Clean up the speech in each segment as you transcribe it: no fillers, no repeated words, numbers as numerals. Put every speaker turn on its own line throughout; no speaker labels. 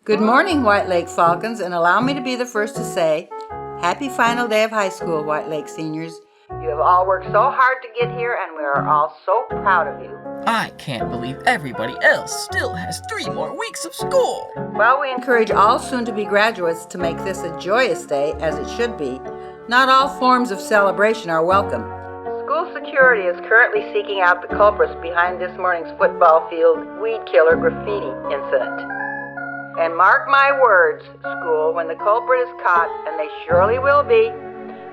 Good morning, White Lake Falcons, and allow me to be the first to say, happy final day of high school, White Lake seniors. You have all worked so hard to get here, and we are all so proud of you.
I can't believe everybody else still has 3 more weeks of school.
Well, we encourage all soon-to-be graduates to make this a joyous day, as it should be. Not all forms of celebration are welcome. School security is currently seeking out the culprits behind this morning's football field weed killer graffiti incident. And mark my words, school, when the culprit is caught, and they surely will be,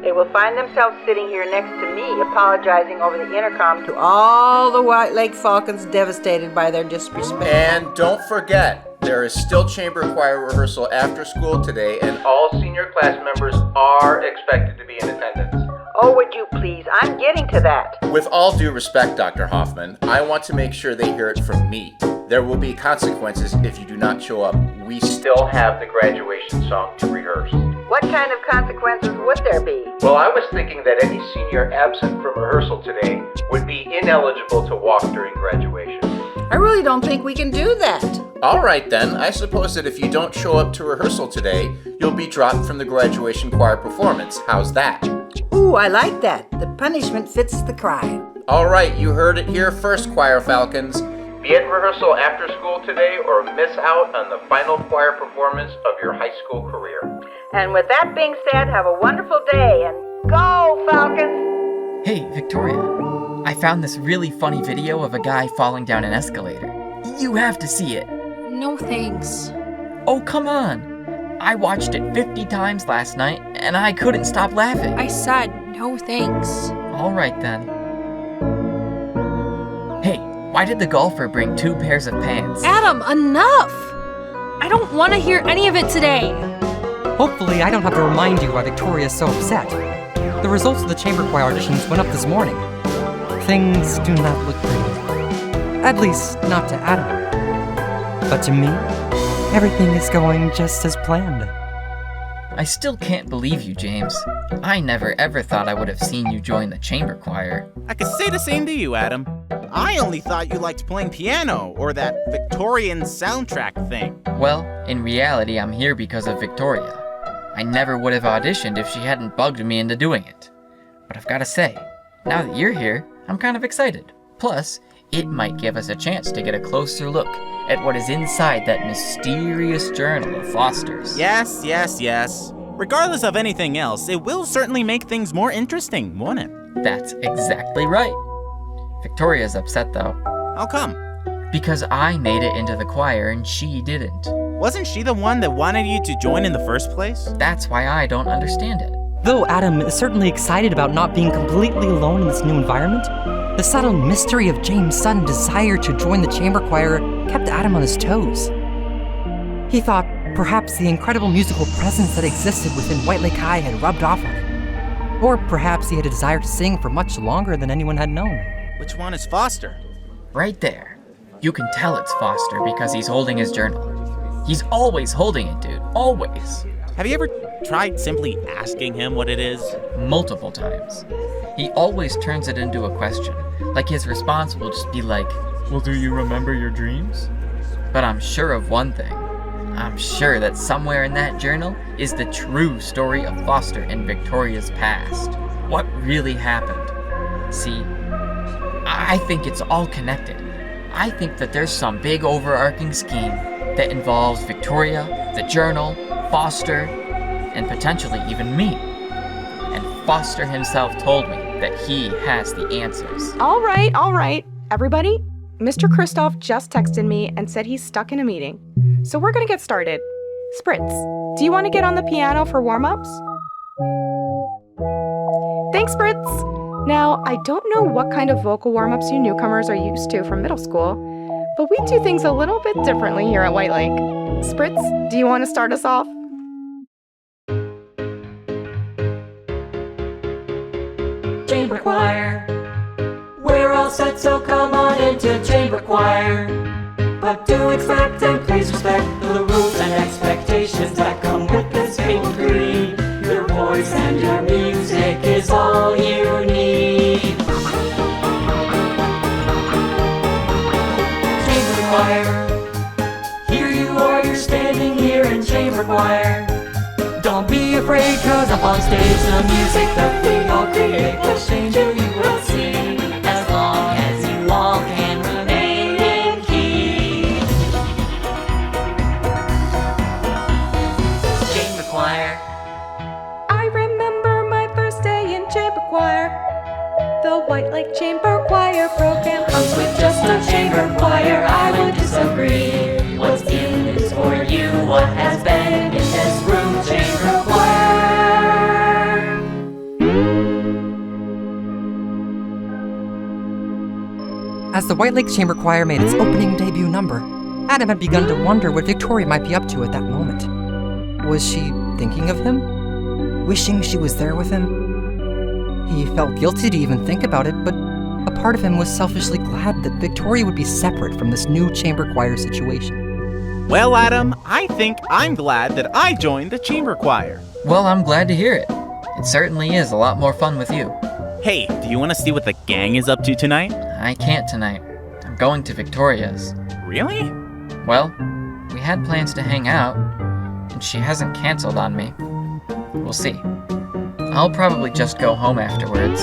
they will find themselves sitting here next to me apologizing over the intercom to all the White Lake Falcons devastated by their disrespect.
And don't forget, there is still chamber choir rehearsal after school today, and all senior class members are expected to be in attendance.
Oh, would you please? I'm getting to that.
With all due respect, Dr. Hoffman, I want to make sure they hear it from me. There will be consequences if you do not show up. We still have the graduation song to rehearse.
What kind of consequences would there be?
Well, I was thinking that any senior absent from rehearsal today would be ineligible to walk during graduation.
I really don't think we can do that.
All right then, I suppose that if you don't show up to rehearsal today, you'll be dropped from the graduation choir performance. How's that?
Ooh, I like that. The punishment fits the crime.
All right, you heard it here first, Choir Falcons. Be at rehearsal after school today or miss out on the final choir performance of your high school career.
And with that being said, have a wonderful day and go, Falcons!
Hey, Victoria, I found this really funny video of a guy falling down an escalator. You have to see it.
No thanks.
Oh, come on. I watched it 50 times last night, and I couldn't stop laughing.
I said no thanks.
All right, then. Hey, why did the golfer bring 2 pairs of pants?
Adam, enough! I don't want to hear any of it today.
Hopefully, I don't have to remind you why Victoria's so upset. The results of the chamber choir auditions went up this morning. Things do not look pretty. At least, not to Adam. But to me, everything is going just as planned.
I still can't believe you, James. I never ever thought I would have seen you join the chamber choir.
I could say the same to you, Adam. I only thought you liked playing piano or that Victorian soundtrack thing.
Well, in reality, I'm here because of Victoria. I never would have auditioned if she hadn't bugged me into doing it. But I've got to say, now that you're here, I'm kind of excited. Plus, it might give us a chance to get a closer look at what is inside that mysterious journal of Foster's.
Yes. Regardless of anything else, it will certainly make things more interesting, won't it?
That's exactly right. Victoria's upset though.
How come?
Because I made it into the choir and she didn't.
Wasn't she the one that wanted you to join in the first place?
That's why I don't understand it.
Though Adam is certainly excited about not being completely alone in this new environment, the subtle mystery of James' sudden desire to join the chamber choir kept Adam on his toes. He thought perhaps the incredible musical presence that existed within White Lake High had rubbed off on him. Or perhaps he had a desire to sing for much longer than anyone had known.
Which one is Foster?
Right there. You can tell it's Foster because he's holding his journal. He's always holding it, dude. Always.
Have you ever tried simply asking him what it is?
Multiple times. He always turns it into a question. Like his response will just be like, well, do you remember your dreams? But I'm sure of one thing. I'm sure that somewhere in that journal is the true story of Foster and Victoria's past. What really happened. See, I think it's all connected. I think that there's some big overarching scheme that involves Victoria, the journal, Foster, and potentially even me. And Foster himself told me that he has the answers.
All right. Everybody, Mr. Kristoff just texted me and said he's stuck in a meeting. So we're gonna get started. Spritz, do you want to get on the piano for warm-ups? Thanks, Spritz. Now, I don't know what kind of vocal warm-ups you newcomers are used to from middle school, but we do things a little bit differently here at White Lake. Spritz, do you want to start us off?
Chamber choir. We're all set, so come on into chamber choir. But do expect and please respect the rules and expectations that come with this degree. Your voice and your music is all you need. Chamber choir. Here you are, you're standing Don't be afraid, cause up on stage the music that we all create will change who you will see, as long as you all can remain in key. Chamber choir.
I remember my first day in chamber choir. The White Lake Chamber Choir program
Comes with just a chamber choir, I would disagree. What's in is for you, what has been in this room, chamber choir.
As the White Lake Chamber Choir made its opening debut number, Adam had begun to wonder what Victoria might be up to at that moment. Was she thinking of him? Wishing she was there with him? He felt guilty to even think about it, but a part of him was selfishly glad that Victoria would be separate from this new chamber choir situation.
Well, Adam, I think I'm glad that I joined the chamber choir.
Well, I'm glad to hear it. It certainly is a lot more fun with you.
Hey, do you want to see what the gang is up to tonight?
I can't tonight. I'm going to Victoria's.
Really?
Well, we had plans to hang out, and she hasn't canceled on me. We'll see. I'll probably just go home afterwards.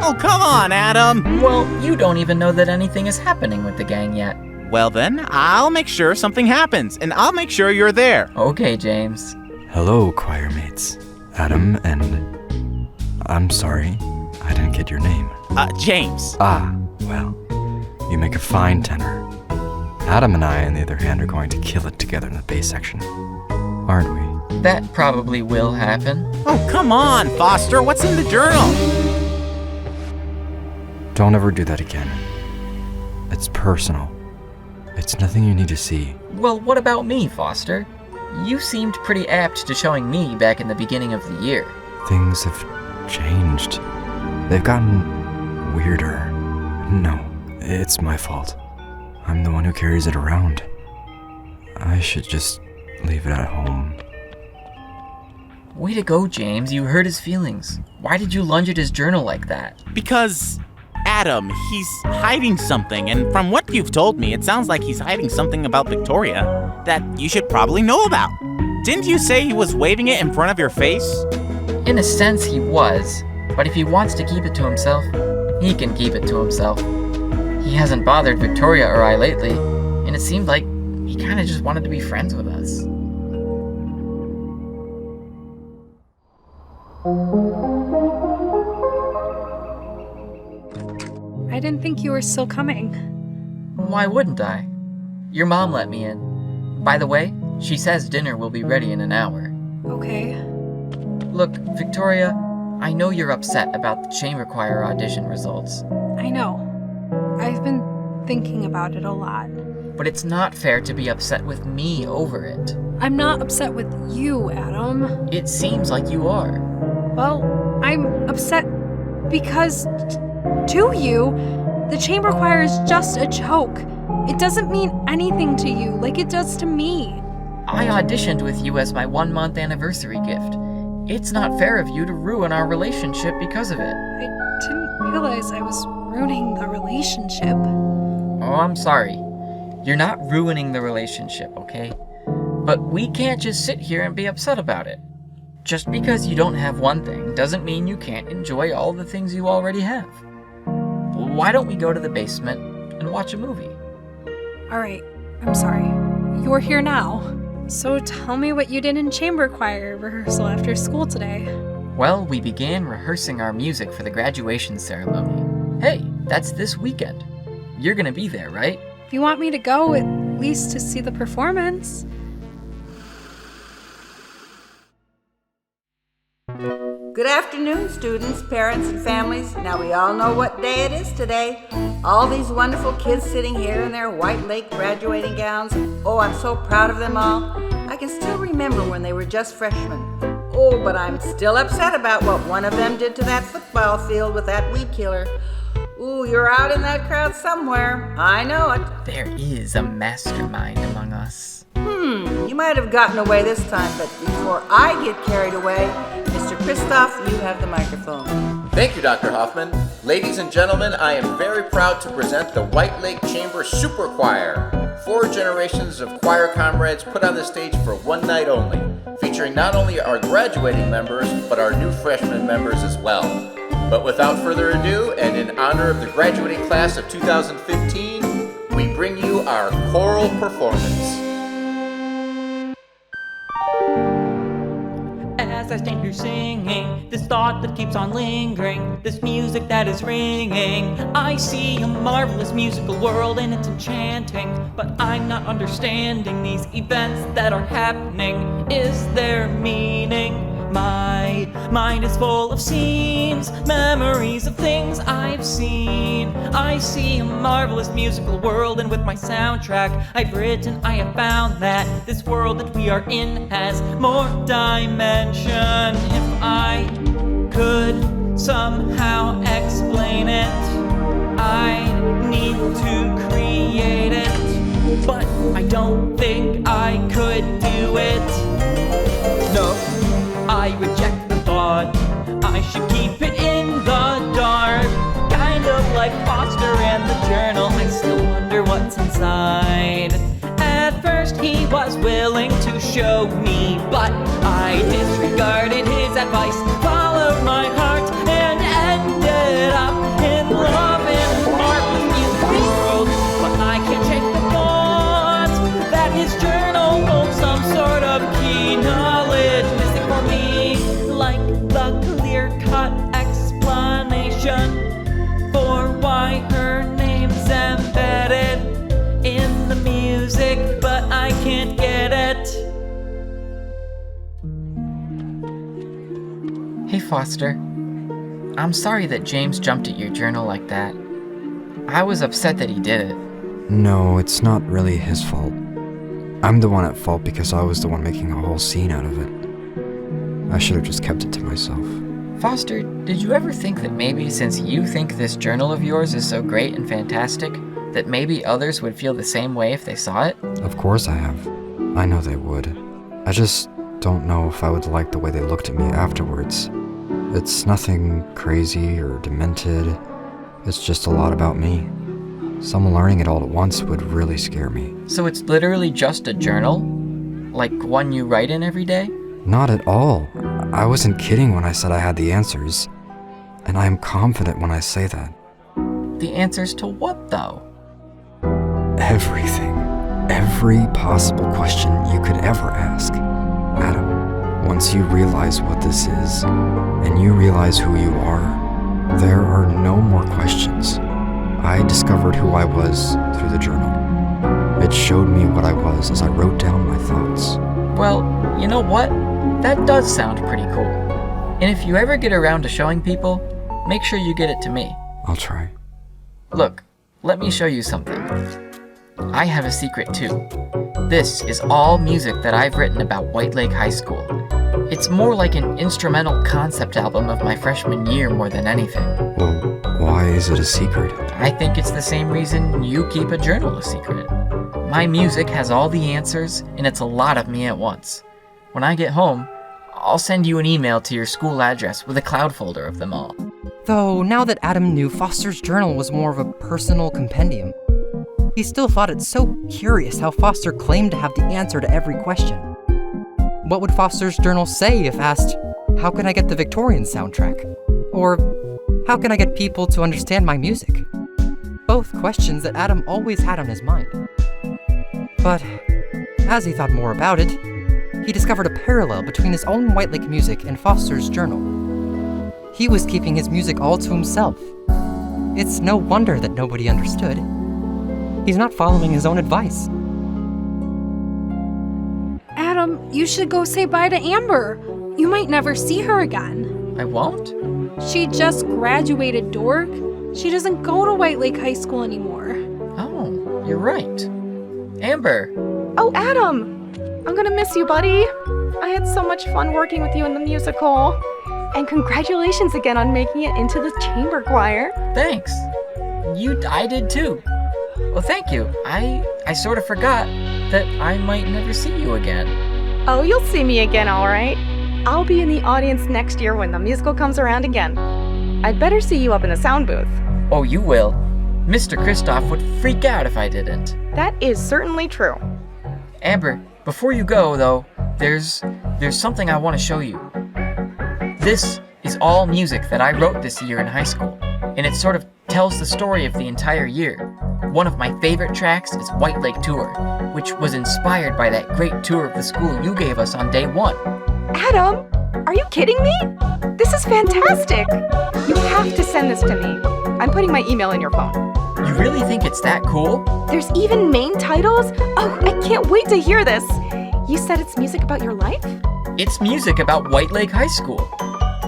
Oh, come on, Adam!
Well, you don't even know that anything is happening with the gang yet.
Well then, I'll make sure something happens, and I'll make sure you're there.
Okay, James.
Hello, choir mates. Adam and... I'm sorry, I didn't get your name.
James.
Ah, well, you make a fine tenor. Adam and I, on the other hand, are going to kill it together in the bass section. Aren't we?
That probably will happen.
Oh, come on, Foster, what's in the journal?
Don't ever do that again. It's personal. It's nothing you need to see.
Well, what about me, Foster? You seemed pretty apt to showing me back in the beginning of the year.
Things have changed. They've gotten weirder. No, it's my fault. I'm the one who carries it around. I should just leave it at home.
Way to go, James. You hurt his feelings. Why did you lunge at his journal like that?
Because, Adam, he's hiding something, and from what you've told me, it sounds like he's hiding something about Victoria that you should probably know about. Didn't you say he was waving it in front of your face?
In a sense, he was. But if he wants to keep it to himself, he can keep it to himself. He hasn't bothered Victoria or I lately, and it seemed like he kind of just wanted to be friends with us.
I didn't think you were still coming.
Why wouldn't I? Your mom let me in. By the way, she says dinner will be ready in an hour.
Okay.
Look, Victoria, I know you're upset about the chamber choir audition results.
I know. I've been thinking about it a lot.
But it's not fair to be upset with me over it.
I'm not upset with you, Adam.
It seems like you are.
Well, I'm upset because to you, the chamber choir is just a joke. It doesn't mean anything to you like it does to me.
I auditioned with you as my 1-month anniversary gift. It's not fair of you to ruin our relationship because of it.
I didn't realize I was ruining the relationship.
Oh, I'm sorry. You're not ruining the relationship, okay? But we can't just sit here and be upset about it. Just because you don't have one thing doesn't mean you can't enjoy all the things you already have. Why don't we go to the basement and watch a movie?
Alright, I'm sorry. You're here now. So tell me what you did in chamber choir rehearsal after school today.
Well, we began rehearsing our music for the graduation ceremony. Hey, that's this weekend. You're gonna be there, right?
If you want me to go, at least to see the performance.
Good afternoon, students, parents, and families. Now we all know what day it is today. All these wonderful kids sitting here in their White Lake graduating gowns. Oh, I'm so proud of them all. I can still remember when they were just freshmen. Oh, but I'm still upset about what one of them did to that football field with that weed killer. Ooh, you're out in that crowd somewhere. I know it.
There is a mastermind among us.
You might have gotten away this time, but before I get carried away, Mr. Kristoff, you have the microphone.
Thank you, Dr. Hoffman. Ladies and gentlemen, I am very proud to present the White Lake Chamber Super Choir. 4 generations of choir comrades put on the stage for one night only. featuring not only our graduating members, but our new freshman members as well. But without further ado, and in honor of the graduating class of 2015, we bring you our choral performance.
As I stand here singing, this thought that keeps on lingering, this music that is ringing, I see a marvelous musical world and it's enchanting, but I'm not understanding these events that are happening. Is there meaning? My mind is full of scenes, memories of things I've seen. I see a marvelous musical world, and with my soundtrack I've written, I have found that this world that we are in has more dimension. If I could somehow explain it, I need to create it, but I don't think I could do it. No, I reject the thought I should keep it in the dark. Kind of like Foster and the journal, I still wonder what's inside. At first he was willing to show me, but I disregarded his advice, followed my heart, and ended up in love in a marvelous music world. But I can't shake the thought that his journal holds some sort of key knowledge missing for me, like the clear-cut explanation for why her name's embedded in the music, but I can't get it.
Hey, Foster. I'm sorry that James jumped at your journal like that. I was upset that he did it.
No, it's not really his fault. I'm the one at fault because I was the one making a whole scene out of it. I should have just kept it to myself.
Foster, did you ever think that maybe since you think this journal of yours is so great and fantastic, that maybe others would feel the same way if they saw it?
Of course I have. I know they would. I just don't know if I would like the way they looked at me afterwards. It's nothing crazy or demented. It's just a lot about me. Someone learning it all at once would really scare me.
So it's literally just a journal? Like one you write in every day?
Not at all. I wasn't kidding when I said I had the answers. And I am confident when I say that.
The answers to what, though?
Everything. Every possible question you could ever ask. Adam, once you realize what this is, and you realize who you are, there are no more questions. I discovered who I was through the journal. It showed me what I was as I wrote down my thoughts.
Well, you know what? That does sound pretty cool. And if you ever get around to showing people, make sure you get it to me.
I'll try.
Look, let me show you something. I have a secret too. This is all music that I've written about White Lake High School. It's more like an instrumental concept album of my freshman year more than anything.
Well, why is it a secret?
I think it's the same reason you keep a journal a secret. My music has all the answers, and it's a lot of me at once. When I get home, I'll send you an email to your school address with a cloud folder of them all.
Though, now that Adam knew Foster's journal was more of a personal compendium, he still thought it so curious how Foster claimed to have the answer to every question. What would Foster's journal say if asked, how can I get the Victorian soundtrack? Or, how can I get people to understand my music? Both questions that Adam always had on his mind. But, as he thought more about it, he discovered a parallel between his own White Lake music and Foster's journal. He was keeping his music all to himself. It's no wonder that nobody understood. He's not following his own advice.
Adam, you should go say bye to Amber. You might never see her again.
I won't?
She just graduated, dork. She doesn't go to White Lake High School anymore.
Oh, you're right. Amber!
Oh, Adam! I'm gonna miss you, buddy. I had so much fun working with you in the musical. And congratulations again on making it into the chamber choir.
Thanks. I did too. Well, thank you. I sort of forgot that I might never see you again.
Oh, you'll see me again, all right. I'll be in the audience next year when the musical comes around again. I'd better see you up in the sound booth.
Oh, you will. Mr. Kristoff would freak out if I didn't.
That is certainly true.
Amber, before you go, though, there's something I want to show you. This is all music that I wrote this year in high school, and it sort of tells the story of the entire year. One of my favorite tracks is White Lake Tour, which was inspired by that great tour of the school you gave us on day 1.
Adam, are you kidding me? This is fantastic. You have to send this to me. I'm putting my email in your phone.
You really think it's that cool?
There's even main titles? Oh, I can't wait to hear this. You said it's music about your life?
It's music about White Lake High School.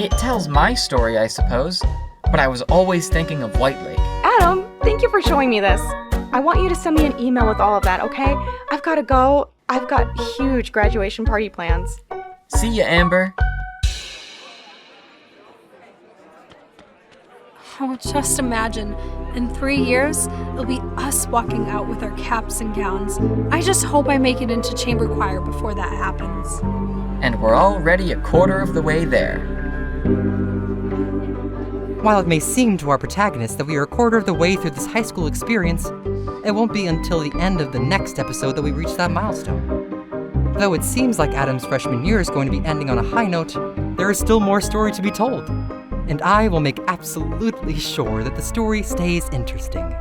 It tells my story, I suppose, but I was always thinking of White Lake.
Adam, thank you for showing me this. I want you to send me an email with all of that, okay? I've got to go. I've got huge graduation party plans.
See ya, Amber.
Oh, just imagine. In 3 years, it'll be us walking out with our caps and gowns. I just hope I make it into chamber choir before that happens.
And we're already a quarter of the way there.
While it may seem to our protagonists that we are a quarter of the way through this high school experience, it won't be until the end of the next episode that we reach that milestone. Though it seems like Adam's freshman year is going to be ending on a high note, there is still more story to be told. And I will make absolutely sure that the story stays interesting.